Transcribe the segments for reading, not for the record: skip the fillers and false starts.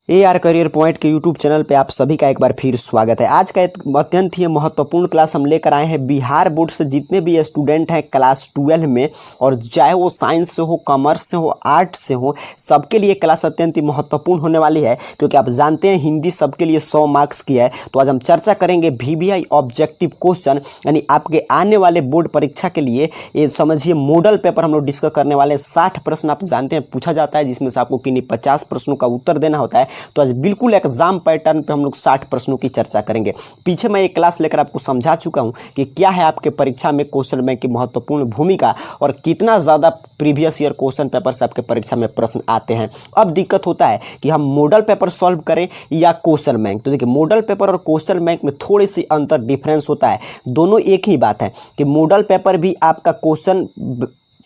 AR career point के YouTube channel पे आप सभी का एक बार फिर स्वागत है। आज का एक अत्यंत ही महत्वपूर्ण क्लास हम लेकर आए हैं। बिहार बोर्ड से जितने भी स्टूडेंट हैं क्लास 12 में, और चाहे वो साइंस से हो, कॉमर्स से हो, आर्ट से हो, सबके लिए क्लास अत्यंत ही महत्वपूर्ण होने वाली है, क्योंकि आप जानते हैं हिंदी सबके लिए 100 मार्क्स की है। तो आज हम चर्चा करेंगे VBI ऑब्जेक्टिव क्वेश्चन, यानी आपके आने वाले बोर्ड परीक्षा के लिए ये समझिए मॉडल पेपर हम लोग डिस्कस करने वाले। 60 प्रश्न आप जानते हैं पूछा जाता है, जिसमें से आपको किन्हीं 50 प्रश्नों का उत्तर देना होता है। तो आज बिल्कुल एग्जाम पैटर्न पे हम लोग 60 प्रश्नों की चर्चा करेंगे। पीछे मैं एक क्लास लेकर आपको समझा चुका हूं कि क्या है आपके परीक्षा में क्वेश्चन बैंक की महत्वपूर्ण भूमिका और कितना ज़्यादा प्रीवियस ईयर क्वेश्चन पेपर से आपके परीक्षा में प्रश्न आते हैं। अब दिक्कत होता है कि हम मॉडल पेपर सॉल्व करें या क्वेश्चन बैंक। तो देखिए, मॉडल पेपर और क्वेश्चन बैंक में थोड़ी सी अंतर डिफरेंस होता है। दोनों एक ही बात है कि मॉडल पेपर भी आपका क्वेश्चन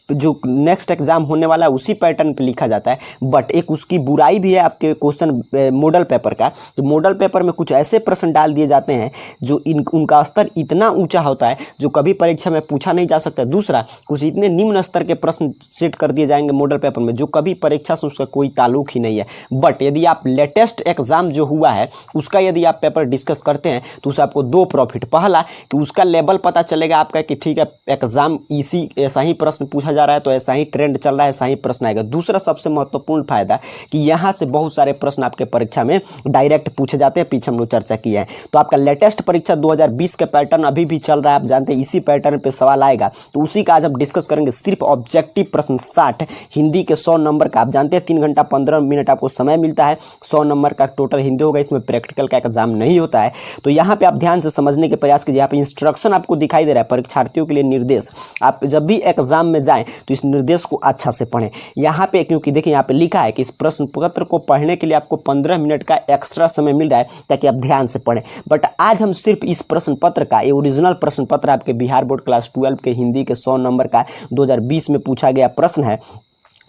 जो नेक्स्ट एग्जाम होने वाला है उसी पैटर्न पे लिखा जाता है, बट एक उसकी बुराई भी है आपके क्वेश्चन मॉडल पेपर का। तो मॉडल पेपर में कुछ ऐसे प्रश्न डाल दिए जाते हैं जो उनका स्तर इतना ऊंचा होता है जो कभी परीक्षा में पूछा नहीं जा सकता। दूसरा, कुछ इतने निम्न स्तर के प्रश्न सेट कर दिए जाएंगे मॉडल पेपर में जो कभी परीक्षा से उसका कोई ताल्लुक ही नहीं है। बट यदि आप लेटेस्ट एग्जाम जो हुआ है उसका यदि आप पेपर डिस्कस करते हैं तो उससे आपको दो प्रॉफिट। पहला कि उसका लेवल पता चलेगा आपका कि ठीक है, एग्जाम इसी ऐसा ही प्रश्न पूछा जा रहा है तो ऐसा ही ट्रेंड चल रहा है, ऐसा ही प्रश्न आएगा। दूसरा सबसे महत्वपूर्ण फायदा कि यहां से बहुत सारे प्रश्न आपके परीक्षा में डायरेक्ट पूछे जाते हैं। पीछे हम लोग चर्चा किए हैं। तो आपका लेटेस्ट परीक्षा 2020 का पैटर्न अभी भी चल रहा है, आप जानते हैं इसी पैटर्न पे सवाल आएगा। तो उसी का आज हम डिस्कस करेंगे। सिर्फ ऑब्जेक्टिव प्रश्न 60 हिंदी के 100 नंबर का। आप जानते हैं 3 घंटा 15 मिनट आपको समय मिलता है। 100 नंबर का टोटल हिंदी होगा, इसमें प्रैक्टिकल का एग्जाम नहीं होता है। तो यहाँ पे आप ध्यान से समझने के प्रयास कीजिए। यहाँ पे इंस्ट्रक्शन आपको दिखाई दे रहा है, परीक्षार्थियों के लिए निर्देश। आप जब भी एग्जाम में जाएं तो इस निर्देश को अच्छा से पढ़ें। यहाँ पे क्योंकि देखिए यहाँ पे लिखा है कि इस प्रश्न पत्र को पढ़ने के लिए आपको 15 मिनट का एक्स्ट्रा समय मिल रहा है ताकि आप ध्यान से पढ़ें। बट आज हम सिर्फ इस प्रश्न पत्र का, ये ओरिजिनल प्रश्न पत्र आपके बिहार बोर्ड क्लास 12 के हिंदी के 100 नंबर का 2020 में पूछा गया प्रश्न है।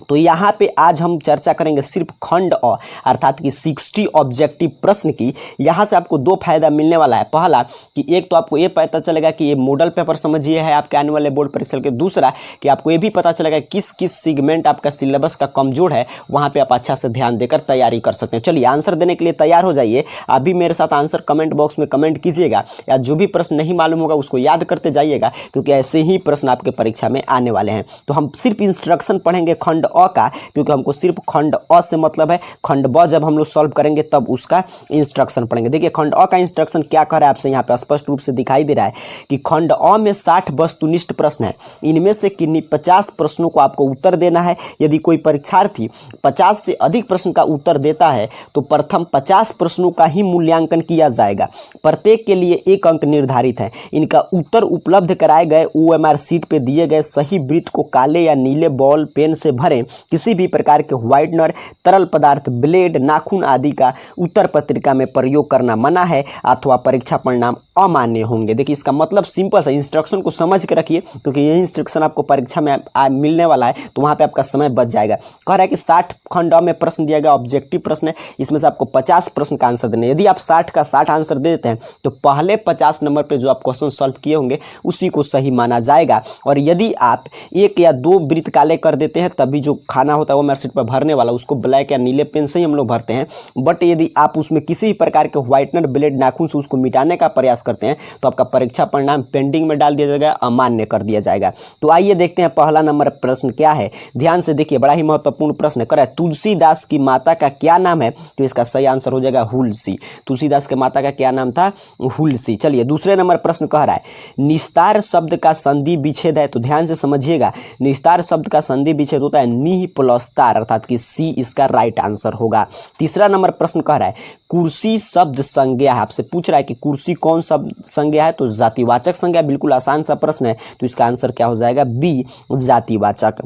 तो यहाँ पे आज हम चर्चा करेंगे सिर्फ खंड अ अर्थात कि 60 ऑब्जेक्टिव प्रश्न की। यहाँ से आपको दो फायदा मिलने वाला है। पहला कि एक तो आपको ये पता चलेगा कि ये मॉडल पेपर समझिए है आपके आने वाले बोर्ड परीक्षा के। दूसरा कि आपको ये भी पता चलेगा किस किस सेगमेंट आपका सिलेबस का कमजोर है, वहाँ पे आप अच्छा से ध्यान देकर तैयारी कर सकते हैं। चलिए आंसर देने के लिए तैयार हो जाइए। अभी मेरे साथ आंसर कमेंट बॉक्स में कमेंट कीजिएगा, या जो भी प्रश्न नहीं मालूम होगा उसको याद करते जाइएगा, क्योंकि ऐसे ही प्रश्न आपके परीक्षा में आने वाले हैं। तो हम सिर्फ इंस्ट्रक्शन पढ़ेंगे खंड अ का, क्योंकि हमको सिर्फ खंड अ से मतलब है। खंड ब जब हम लोग सॉल्व करेंगे तब उसका इंस्ट्रक्शन पढ़ेंगे। देखिए खंड अ का इंस्ट्रक्शन क्या कर रहा है आपसे यहाँ पे स्पष्ट रूप से दिखाई दे रहा है कि खंड अ में 60 वस्तुनिष्ठ प्रश्न है। इनमें से किन्हीं 50 प्रश्नों को आपको उत्तर देना है। यदि कोई परीक्षार्थी 50 से अधिक प्रश्न का उत्तर देता है तो प्रथम 50 प्रश्नों का ही मूल्यांकन किया जाएगा। प्रत्येक के लिए 1 अंक निर्धारित है। इनका उत्तर उपलब्ध कराए गए OMR शीट पे दिए गए सही वृत्त को काले या नीले बॉल पेन से भरें। किसी भी प्रकार के व्हाइटनर, तरल पदार्थ, ब्लेड, नाखून आदि का उत्तर पत्रिका में प्रयोग करना मना है अथवा परीक्षा परिणाम अमान्य होंगे। देखिए इसका मतलब सिंपल है, इंस्ट्रक्शन को समझ के रखिए, क्योंकि यही इंस्ट्रक्शन आपको परीक्षा में मिलने वाला है, तो वहां पे आपका समय बच जाएगा। कह रहा है कि 60 खंड में प्रश्न दिया गया, ऑब्जेक्टिव प्रश्न है, इसमें से आपको 50 प्रश्न का आंसर देना है। यदि आप 60 का 60 आंसर दे देते हैं तो पहले 50 नंबर पर जो आप क्वेश्चन सॉल्व किए होंगे उसी को सही माना जाएगा। और यदि आप 1 या 2 वृत्त काले कर देते हैं तभी जो खाना होता है वो मेरिट पर भरने वाला उसको ब्लैक या नीले पेन से ही हम लोग भरते हैं। बट यदि आप उसमें किसी भी प्रकार के व्हाइटनर, ब्लेड, नाखून से उसको मिटाने का प्रयास करते हैं तो आपका परीक्षा परिणाम पेंडिंग में डाल दिया जाएगा, अमान्य कर दिया जाएगा। तो आइए देखते हैं पहला नंबर प्रश्न क्या है। ध्यान से देखिए, बड़ा ही महत्वपूर्ण प्रश्न है। तुलसीदास की माता का क्या नाम है? तो इसका सही आंसर हो जाएगा हुलसी। तुलसीदास के माता का क्या नाम था? हुलसी। चलिए दूसरे नंबर प्रश्न कह रहा है निस्तार शब्द का संधि विच्छेद है। तो ध्यान से समझिएगा, निस्तार शब्द का संधि विच्छेद होता है नी प्लस तार, अर्थात कि सी इसका राइट आंसर होगा। तीसरा नंबर प्रश्न कह रहा है कुर्सी शब्द संज्ञा है। आपसे पूछ रहा है कि कुर्सी कौन शब्द संज्ञा है? तो जातिवाचक संज्ञा। बिल्कुल आसान सा प्रश्न है, तो इसका आंसर क्या हो जाएगा? बी, जातिवाचक।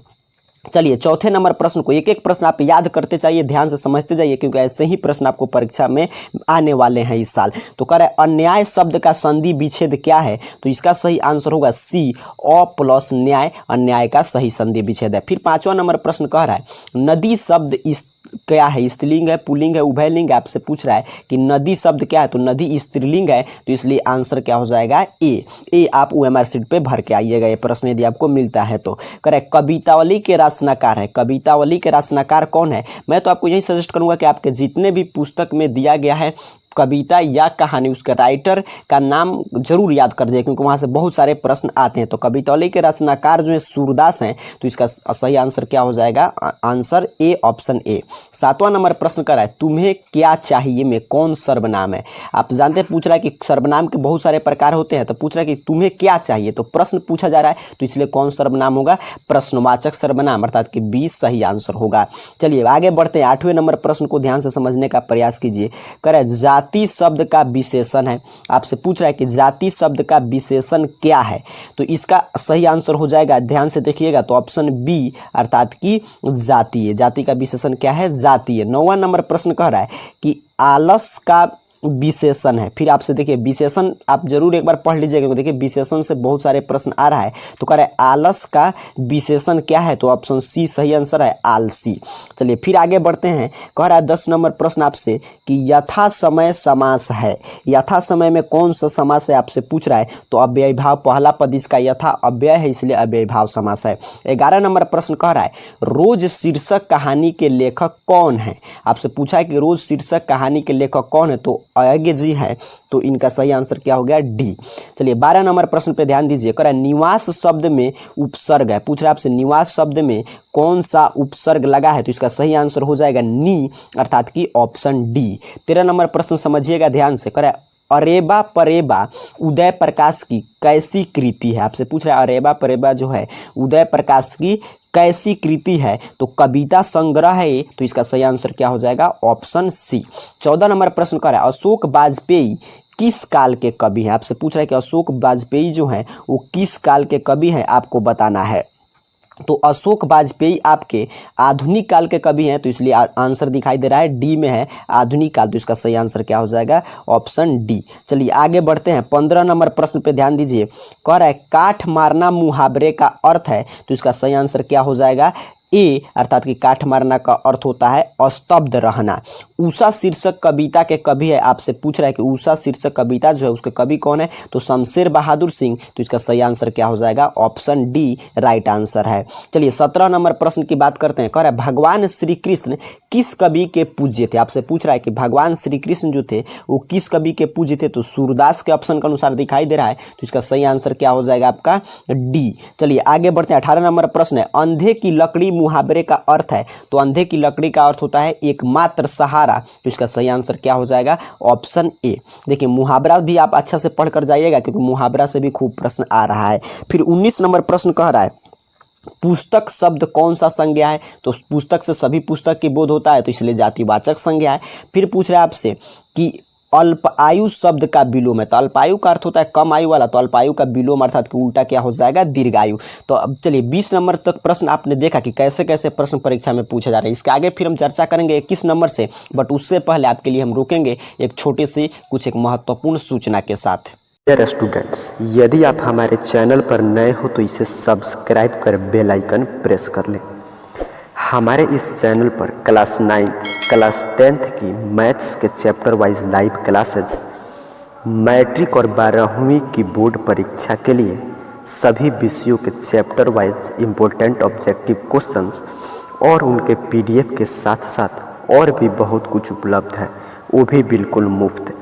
चलिए चौथे नंबर प्रश्न को एक एक प्रश्न आप याद करते चाहिए, ध्यान से समझते जाइए, क्योंकि ऐसे ही प्रश्न आपको परीक्षा में आने वाले हैं इस साल। तो कह रहा है अन्याय शब्द का संधि विच्छेद क्या है? तो इसका सही आंसर होगा सी, अ प्लस न्याय, अन्याय का सही संधि विच्छेद है। फिर पांचवा नंबर प्रश्न कह रहा है नदी शब्द इस क्या है, स्त्रीलिंग है, पुल्लिंग है, उभयलिंग है, आपसे पूछ रहा है कि नदी शब्द क्या है, तो नदी स्त्रीलिंग है, तो इसलिए आंसर क्या हो जाएगा ए। आप OMR शीट पे भर के आइएगा, ये प्रश्न यदि आपको मिलता है तो। करेक्ट। कवितावली के रचनाकार है, कवितावली के रचनाकार कौन है? मैं तो आपको यही सजेस्ट करूंगा कि आपके जितने भी पुस्तक में दिया गया है कविता या कहानी, उसके राइटर का नाम जरूर याद कर जाए, क्योंकि वहाँ से बहुत सारे प्रश्न आते हैं। तो कवितावली के रचनाकार जो है सूरदास हैं, तो इसका सही आंसर क्या हो जाएगा? Answer A, option A. 7वां नंबर प्रश्न कर रहा है तुम्हें क्या चाहिए में कौन सर्वनाम है? आप जानते हैं, पूछ रहा है कि सर्वनाम के बहुत सारे प्रकार होते हैं, तो पूछ रहा है कि तुम्हें क्या चाहिए, तो प्रश्न पूछा जा रहा है, तो इसलिए कौन सर्वनाम होगा? प्रश्नवाचक सर्वनाम, अर्थात कि 20 सही आंसर होगा। चलिए आगे बढ़ते हैं। 8वें नंबर प्रश्न को ध्यान से समझने का प्रयास कीजिए। करें जाति शब्द का विशेषण है, आपसे पूछ रहा है कि जाति शब्द का विशेषण क्या है, तो इसका सही आंसर हो जाएगा, ध्यान से देखिएगा, तो ऑप्शन बी, अर्थात कि जातीय। जाति का विशेषण क्या है? जातीय। 9वां नंबर प्रश्न कह रहा है कि आलस का विशेषण है। फिर आपसे देखिए विशेषण आप जरूर एक बार पढ़ लीजिएगा, क्योंकि देखिए विशेषण से बहुत सारे प्रश्न आ रहा है। तो कह रहा है आलस का विशेषण क्या है, तो ऑप्शन सी सही आंसर है, आलसी। चलिए फिर आगे बढ़ते हैं। कह रहा है 10 नंबर प्रश्न आपसे कि यथा समय समास है, यथा समय में कौन सा समास है, आपसे पूछ रहा है, तो अव्ययी भाव पहला पद इसका यथा अव्यय है, इसलिए अव्ययी भाव समास है। 11 नंबर प्रश्न कह रहा है रोज शीर्षक कहानी के लेखक कौन है? आपसे पूछा है कि रोज शीर्षक कहानी के लेखक कौन है, तो अयज्ञ जी है, तो इनका सही आंसर क्या हो गया? डी। चलिए 12 नंबर प्रश्न पे ध्यान दीजिए। कह रहा है निवास शब्द में उपसर्ग है, पूछ रहा है आपसे निवास शब्द में कौन सा उपसर्ग लगा है, तो इसका सही आंसर हो जाएगा नी, अर्थात कि ऑप्शन डी। 13 नंबर प्रश्न समझिएगा ध्यान से। कह रहा है अरेबा परेबा उदय प्रकाश की कैसी कृति है? आपसे पूछ रहा है अरेबा परेबा जो है उदय प्रकाश की कैसी कृति है, तो कविता संग्रह है, तो इसका सही आंसर क्या हो जाएगा? Option C. 14 नंबर प्रश्न कर रहा है अशोक वाजपेयी किस काल के कवि हैं? आपसे पूछ रहा है कि अशोक वाजपेयी जो है वो किस काल के कवि हैं, आपको बताना है। तो अशोक वाजपेयी आपके आधुनिक काल के कवि हैं, तो इसलिए आंसर दिखाई दे रहा है डी में है आधुनिक काल, तो इसका सही आंसर क्या हो जाएगा? Option D. चलिए आगे बढ़ते हैं। 15 नंबर प्रश्न पे ध्यान दीजिए। कह रहा है काठ मारना मुहावरे का अर्थ है, तो इसका सही आंसर क्या हो जाएगा? ए, अर्थात कि काठ मारना का अर्थ होता है अस्तब्ध रहना। उषा शीर्षक कविता के कवि है, आपसे पूछ रहा है कि उषा शीर्षक कविता जो है उसके कवि कौन है, तो शमशेर बहादुर सिंह, तो इसका सही आंसर क्या हो जाएगा? ऑप्शन डी राइट आंसर है। चलिए 17 नंबर प्रश्न की बात करते हैं। कह रहा है भगवान श्री कृष्ण किस कवि के पूज्य थे? आपसे पूछ रहा है कि भगवान श्री कृष्ण जो थे वो किस कवि के पूज्य थे, तो सूरदास के ऑप्शन के अनुसार दिखाई दे रहा है, तो इसका सही आंसर क्या हो जाएगा आपका? डी। चलिए आगे बढ़ते हैं। 18 नंबर प्रश्न है अंधे की लकड़ी मुहावरे का अर्थ है, तो अंधे की लकड़ी का अर्थ होता है एकमात्र सहारा, तो इसका सही आंसर क्या हो जाएगा? Option A. देखिए मुहावरा भी आप अच्छा से पढ़ कर जाइएगा, क्योंकि मुहावरा से भी खूब प्रश्न आ रहा है। फिर 19 नंबर प्रश्न कह रहा है पुस्तक शब्द कौन सा संज्ञा है, तो पुस्तक से सभी पुस्तक की बोध होता है, तो इसलिए जातिवाचक संज्ञा है। फिर पूछ रहा है आपसे कि अल्प आयु शब्द का विलोम है, तो अल्पायु का अर्थ होता है कम आयु वाला, तो अल्पायु का विलोम अर्थात कि उल्टा क्या हो जाएगा? दीर्घायु। तो अब चलिए 20 नंबर तक प्रश्न आपने देखा कि कैसे कैसे प्रश्न परीक्षा में पूछे जा रहे हैं। इसके आगे फिर हम चर्चा करेंगे 21 नंबर से, बट उससे पहले आपके लिए हम रुकेंगे एक छोटी सी एक महत्वपूर्ण सूचना के साथ। डियर स्टूडेंट्स, यदि आप हमारे चैनल पर नए हो तो इसे सब्सक्राइब कर बेल आइकन प्रेस कर लें। हमारे इस चैनल पर क्लास 9, क्लास 10th की मैथ्स के chapter wise live classes, matric और 12वीं की बोर्ड परीक्षा के लिए सभी विषयों के chapter wise important objective questions और उनके PDF के साथ साथ और भी बहुत कुछ उपलब्ध है, वो भी बिल्कुल मुफ्त।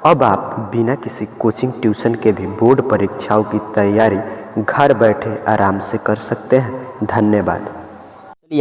अब आप बिना किसी कोचिंग ट्यूशन के भी बोर्ड परीक्षाओं की तैयारी घर बैठे आराम से कर सकते हैं। धन्यवाद।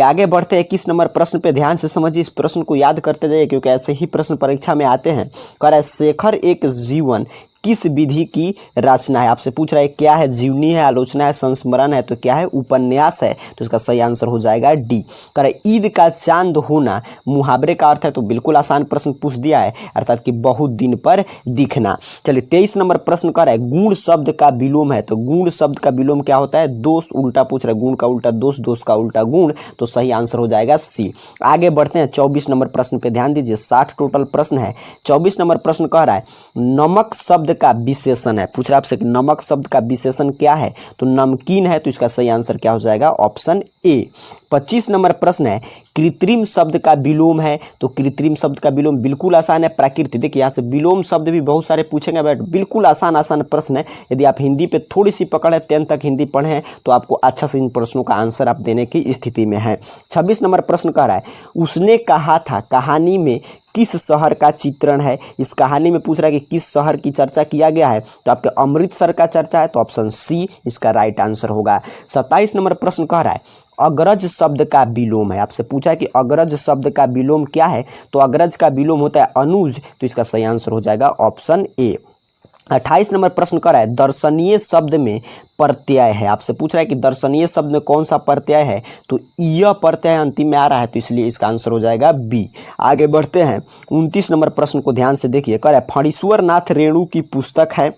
आगे बढ़ते हैं 21 नंबर प्रश्न पे ध्यान से समझिए, इस प्रश्न को याद करते जाइए, क्योंकि ऐसे ही प्रश्न परीक्षा में आते हैं। कह रहा है शेखर एक जीवन किस विधि की रचना है? आपसे पूछ रहा है क्या है? जीवनी है, आलोचना है, संस्मरण है, तो क्या है? उपन्यास है, तो इसका सही आंसर हो जाएगा डी। कह रहा है ईद का चांद होना मुहावरे का अर्थ है, तो बिल्कुल आसान प्रश्न पूछ दिया है, अर्थात कि बहुत दिन पर दिखना। चलिए 23 नंबर प्रश्न कर रहा है गुण शब्द का विलोम है, तो गुण शब्द का विलोम क्या होता है? दोष उल्टा पूछ रहा है, गुण का उल्टा दोष, दोष का उल्टा गुण, तो सही आंसर हो जाएगा सी। आगे बढ़ते हैं 24 नंबर प्रश्न पे ध्यान दीजिए, 60 टोटल प्रश्न है। 24 नंबर प्रश्न कह रहा है नमक शब्द शब्द का विशेषण है, पूछ रहा आपसे कि नमक शब्द का विशेषण क्या है, तो नमकीन है, तो इसका सही आंसर क्या हो जाएगा, ऑप्शन ए। 25 नंबर प्रश्न है कृत्रिम शब्द का विलोम है, तो कृत्रिम शब्द का विलोम बिल्कुल आसान है, प्राकृतिक। देखिए यहाँ से विलोम शब्द भी बहुत सारे पूछेंगे, बट बिल्कुल आसान प्रश्न है। यदि आप हिंदी पे थोड़ी सी पकड़ है, 10 तक हिंदी पढ़े हैं, तो आपको अच्छा से इन प्रश्नों का आंसर आप देने की स्थिति में है। 26 नंबर प्रश्न कह रहा है उसने कहा था कहानी में किस शहर का चित्रण है। इस कहानी में पूछ रहा है कि किस शहर की चर्चा किया गया है, तो आपके अमृतसर का चर्चा है, तो ऑप्शन सी इसका राइट आंसर होगा। 27 नंबर प्रश्न कह रहा है अग्रज शब्द का विलोम है। आपसे पूछा है कि अग्रज शब्द का विलोम क्या है, तो अग्रज का विलोम होता है अनुज, तो इसका सही आंसर हो जाएगा ऑप्शन ए। 28 नंबर प्रश्न कर रहा है दर्शनीय शब्द में प्रत्यय है। आपसे पूछ रहा है कि दर्शनीय शब्द में कौन सा प्रत्यय है, तो यह प्रत्यय अंतिम में आ रहा है, तो इसलिए इसका आंसर हो जाएगा बी। आगे बढ़ते हैं 29 नंबर प्रश्न को ध्यान से देखिए। कह रहा है फणीश्वर नाथ रेणु की पुस्तक है।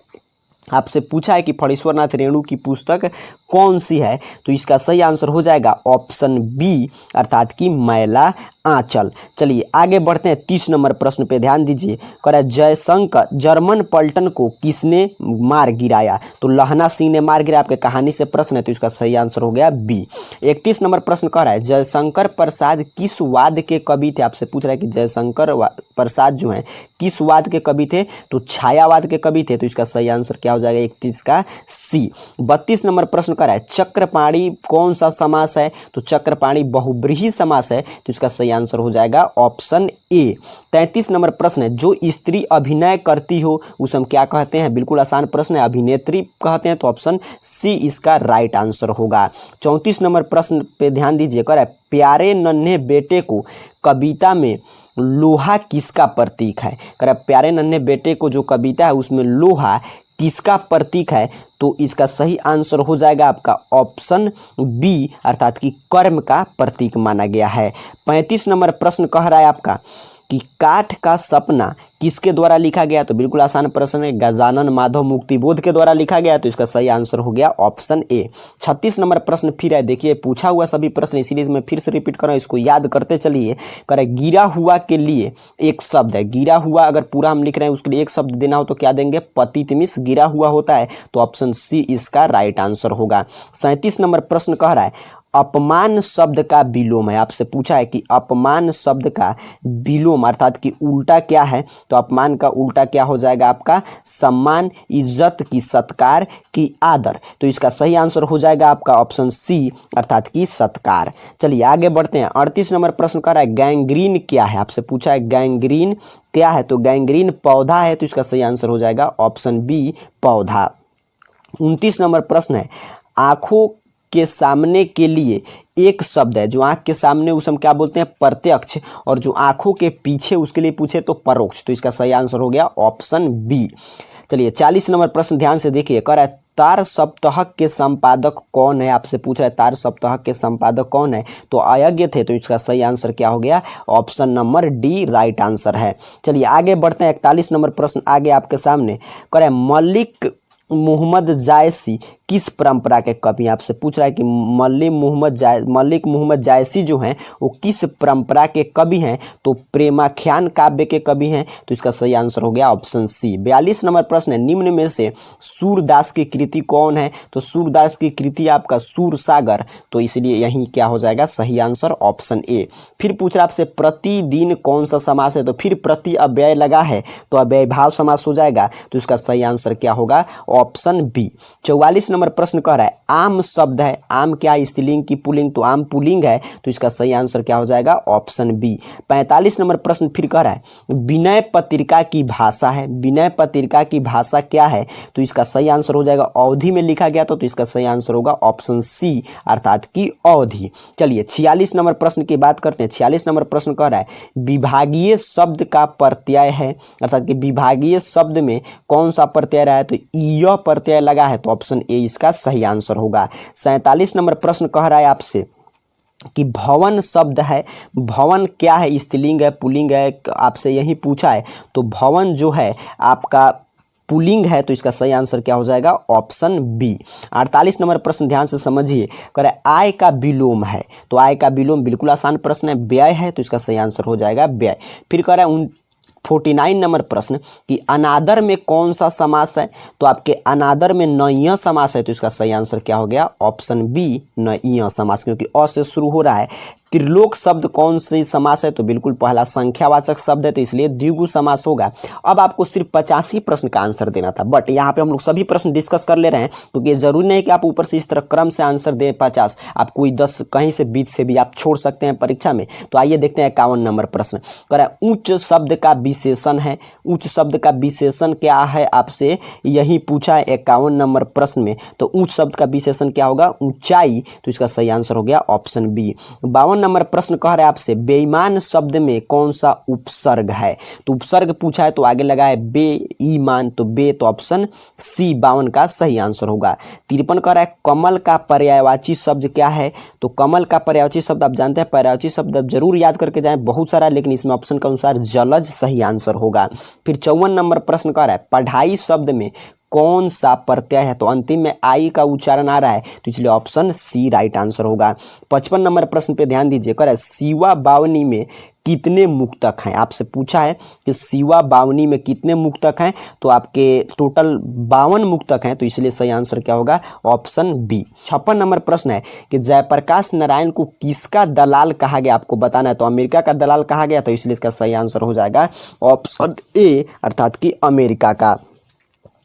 आपसे पूछा है कि फणीश्वर नाथ रेणु की पुस्तक कौन सी है, तो इसका सही आंसर हो जाएगा ऑप्शन बी, अर्थात कि मैला आंचल। चलिए आगे बढ़ते हैं 30 नंबर प्रश्न पे ध्यान दीजिए। कह रहा है जयशंकर जर्मन पलटन को किसने मार गिराया, तो लहना सिंह ने मार गिराया। आपके कहानी से प्रश्न है, तो इसका सही आंसर हो गया बी। 31 नंबर प्रश्न कह रहा है जयशंकर प्रसाद किस वाद के कवि थे। आपसे पूछ रहा है कि जयशंकर प्रसाद जो हैं किस वाद के कवि थे, तो छायावाद के कवि थे, तो इसका सही आंसर क्या हो जाएगा 31 का सी। 32 नंबर प्रश्न कर रहा है चक्रपाणी कौन सा समास है, तो चक्रपाणी बहुब्रीहि समास है, तो इसका सही आंसर हो जाएगा ऑप्शन ए। 33 नंबर प्रश्न है जो स्त्री अभिनय करती हो उसे हम क्या कहते हैं, बिल्कुल आसान प्रश्न है, अभिनेत्री कहते हैं, तो ऑप्शन सी इसका राइट आंसर होगा। 34 नंबर प्रश्न पे ध्यान दीजिए। कह रहा है प्यारे नन्हे बेटे को कविता में लोहा किसका प्रतीक है। कह रहा है प्यारे नन्हे बेटे को जो कविता है उसमें लोहा किसका प्रतीक है, तो इसका सही आंसर हो जाएगा आपका ऑप्शन बी, अर्थात कि कर्म का प्रतीक माना गया है। 35 नंबर प्रश्न कह रहा है आपका कि काठ का सपना किसके द्वारा लिखा गया, तो बिल्कुल आसान प्रश्न है, गजानन माधव मुक्तिबोध के द्वारा लिखा गया, तो इसका सही आंसर हो गया ऑप्शन ए। 36 नंबर प्रश्न फिर है, देखिए पूछा हुआ सभी प्रश्न, इसीलिए मैं फिर से रिपीट कर रहा हूँ, इसको याद करते चलिए। करे गिरा हुआ के लिए एक शब्द है, गिरा हुआ अगर पूरा हम लिख रहे हैं उसके लिए एक शब्द देना हो तो क्या देंगे, पतितमिस गिरा हुआ होता है, तो ऑप्शन सी इसका राइट आंसर होगा। 37 नंबर प्रश्न कह रहा है अपमान शब्द का विलोम है। आपसे पूछा है कि अपमान शब्द का विलोम अर्थात कि उल्टा क्या है, तो अपमान का उल्टा क्या हो जाएगा आपका सम्मान, इज्जत की, सत्कार की, आदर, तो इसका सही आंसर हो जाएगा आपका ऑप्शन सी, अर्थात कि सत्कार। चलिए आगे बढ़ते हैं। 38 नंबर प्रश्न कर रहा है गैंग्रीन क्या है। आपसे पूछा है गैंग्रीन क्या है, तो गैंग्रीन पौधा है, तो इसका सही आंसर हो जाएगा ऑप्शन बी पौधा। 29 नंबर प्रश्न है आंखों के सामने के लिए एक शब्द है, जो आंख के सामने उसे हम क्या बोलते हैं प्रत्यक्ष, और जो आंखों के पीछे उसके लिए पूछे तो परोक्ष, तो इसका सही आंसर हो गया ऑप्शन बी। चलिए 40 नंबर प्रश्न ध्यान से देखिए। कह रहा है तार सप्ताहक के संपादक कौन है। आपसे पूछ रहा है तार सप्ताहक के संपादक कौन है, तो अयज्ञ थे, तो इसका सही आंसर क्या हो गया option number D right answer है। चलिए आगे बढ़ते हैं। 41 नंबर प्रश्न आगे आपके सामने। कह रहा है मलिक मोहम्मद जायसी किस परंपरा के कवि। आपसे पूछ रहा है कि मलिक मोहम्मद जायसी जो हैं वो किस परंपरा के कवि हैं, तो प्रेमाख्यान काव्य के कवि हैं, तो इसका सही आंसर हो गया ऑप्शन सी। 42 नंबर प्रश्न है निम्न में से सूरदास की कृति कौन है, तो सूरदास की कृति आपका सूरसागर, तो इसलिए यही क्या हो जाएगा सही आंसर ऑप्शन ए। फिर पूछ रहा आपसे प्रतिदिन कौन सा समास है, तो फिर प्रति अव्यय लगा है तो अव्यय भाव समास हो जाएगा, तो इसका सही आंसर क्या होगा ऑप्शन बी। 44 नंबर प्रश्न कह रहा है आम शब्द है, आम क्या स्त्रीलिंग की पुल्लिंग, तो आम पुल्लिंग है, तो इसका सही आंसर क्या हो जाएगा ऑप्शन बी। 45 नंबर प्रश्न फिर कह रहा है विनय पत्रिका की भाषा है, विनय पत्रिका की भाषा क्या है, तो इसका सही आंसर हो जाएगा अवधि में लिखा गया तो इसका सही आंसर होगा ऑप्शन सी, अर्थात की अवधि। चलिए 46 नंबर प्रश्न की बात करते हैं। 46 नंबर प्रश्न कह रहा है विभागीय शब्द का प्रत्यय है, अर्थात कि विभागीय शब्द में कौन सा प्रत्यय रहा है, तो यह प्रत्यय लगा है, तो ऑप्शन ए इसका सही आंसर होगा। 47 नंबर प्रश्न कह रहा है आपसे कि भवन शब्द है, भवन क्या है स्त्रीलिंग है पुल्लिंग है, आपसे यही पूछा है, तो भवन जो है आपका पुल्लिंग है, तो इसका सही आंसर क्या हो जाएगा ऑप्शन बी। 48 नंबर प्रश्न ध्यान से समझिए। कह रहा है आय का विलोम है, तो आय का विलोम बिल्कुल आसान प्रश्न है, व्यय है, तो इसका सही आंसर हो जाएगा व्यय। फिर कह रहा है 49 नंबर प्रश्न कि अनादर में कौन सा समास है, तो आपके अनादर में नइया समास है, तो इसका सही आंसर क्या हो गया, ऑप्शन बी नइया समास, क्योंकि अ से शुरू हो रहा है। त्रिलोक शब्द कौन सी समास है, तो बिल्कुल पहला संख्यावाचक शब्द है, तो इसलिए द्विगु समास होगा। अब आपको सिर्फ 85 प्रश्न का आंसर देना था, बट यहाँ पे हम लोग सभी प्रश्न डिस्कस कर ले रहे हैं, क्योंकि जरूरी नहीं कि आप ऊपर से इस तरह क्रम से आंसर दें 50, आप कोई 10 कहीं से बीच से भी आप छोड़ सकते हैं परीक्षा में। तो आइए देखते हैं 51 नंबर प्रश्न। कह रहा है उच्च शब्द का विशेषण है, उच्च शब्द का विशेषण क्या है, आपसे यही पूछा है 51 नंबर प्रश्न में। तो उच्च शब्द का विशेषण क्या होगा, ऊंचाई, तो इसका सही आंसर हो गया ऑप्शन बी। 52 नंबर प्रश्न कह रहा है आपसे बेईमान शब्द में कौन सा उपसर्ग है, तो उपसर्ग पूछा है, तो आगे लगा है बेईमान, तो बे, तो ऑप्शन सी 52 का सही आंसर होगा। 53 कह रहा है कमल का पर्यायवाची शब्द क्या है, तो कमल का पर्यायवाची शब्द आप जानते हैं, पर्यायवाची शब्द आप जरूर याद करके जाएं, बहुत सारा, लेकिन इसमें ऑप्शन के अनुसार जलज सही आंसर होगा। फिर 54 नंबर प्रश्न कह रहा है पढ़ाई शब्द में कौन सा प्रत्यय है, तो अंतिम में आई का उच्चारण आ रहा है, तो इसलिए ऑप्शन सी राइट आंसर होगा। 55 नंबर प्रश्न पे ध्यान दीजिए, कह रहा है शिवा बावनी में कितने मुक्तक हैं, आपसे पूछा है कि शिवा बावनी में कितने मुक्तक हैं, तो आपके टोटल 52 मुक्तक हैं, तो इसलिए सही आंसर क्या होगा, ऑप्शन बी। 56 नंबर प्रश्न है कि जयप्रकाश नारायण को किसका दलाल कहा गया, आपको बताना है, तो अमेरिका का दलाल कहा गया, तो इसलिए इसका सही आंसर हो जाएगा ऑप्शन ए, अर्थात कि अमेरिका का।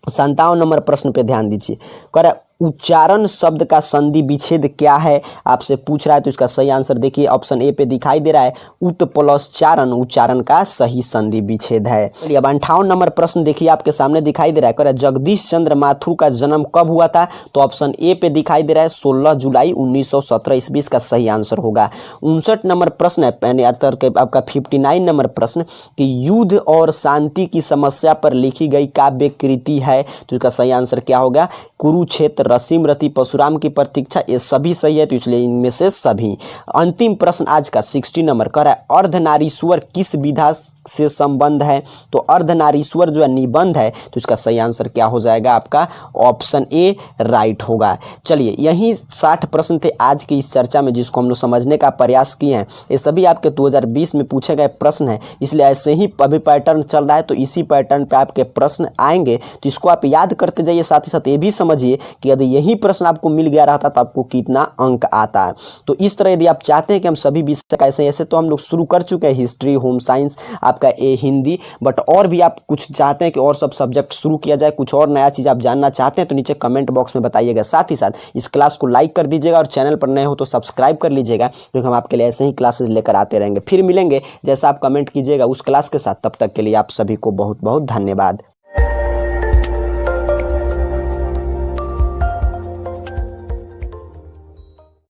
57 नंबर प्रश्न पे ध्यान दीजिए, कह रहा है उच्चारण शब्द का संधि विच्छेद क्या है, आपसे पूछ रहा है, तो इसका सही आंसर देखिए ऑप्शन ए पे दिखाई दे रहा है, उत प्लस चारण उच्चारण का सही संधि विच्छेद है। चलिए अब 58 नंबर प्रश्न देखिए आपके सामने दिखाई दे रहा है, कह रहा है जगदीश चंद्र माथुर का जन्म कब हुआ था, तो ऑप्शन ए पे दिखाई दे रहा है 16 जुलाई 1917 ईस्वी, इसका सही आंसर होगा। 59 नंबर प्रश्न है आपका 59 नंबर प्रश्न कि युद्ध और शांति की समस्या पर लिखी गई काव्य कृति है, तो इसका सही आंसर क्या होगा, कुरुक्षेत्र, रसीम रति, परशुराम की प्रतीक्षा, ये सभी सही है, तो इसलिए इनमें से सभी। अंतिम प्रश्न आज का 60 नंबर कह रहा है अर्धनारीश्वर किस विधा से संबंध है, तो अर्धनारीश्वर जो है निबंध है, तो इसका सही आंसर क्या हो जाएगा आपका ऑप्शन ए राइट होगा। चलिए यही 60 प्रश्न थे आज की इस चर्चा में, जिसको हम लोग समझने का प्रयास किए हैं। ये सभी आपके 2020 में पूछे गए प्रश्न हैं, इसलिए ऐसे ही अभी पैटर्न चल रहा है, तो इसी पैटर्न पे आपके प्रश्न आएंगे, तो इसको आप याद करते जाइए। साथ ही साथ ये भी समझिए कि यदि यही प्रश्न आपको मिल गया रहता तो आपको कितना अंक आता है। तो इस तरह यदि आप चाहते हैं कि हम सभी विषय कैसे ऐसे, तो हम लोग शुरू कर चुके हैं, हिस्ट्री, होम साइंस, आपका ए हिंदी, बट और भी आप कुछ चाहते हैं कि और सब सब्जेक्ट शुरू किया जाए, कुछ और नया चीज़ आप जानना चाहते हैं, तो नीचे कमेंट बॉक्स में बताइएगा। साथ ही साथ इस क्लास को लाइक कर दीजिएगा और चैनल पर नए हो तो सब्सक्राइब कर लीजिएगा, क्योंकि हम आपके लिए ऐसे ही क्लासेस लेकर आते रहेंगे। फिर मिलेंगे जैसा आप कमेंट कीजिएगा उस क्लास के साथ, तब तक के लिए आप सभी को बहुत बहुत धन्यवाद।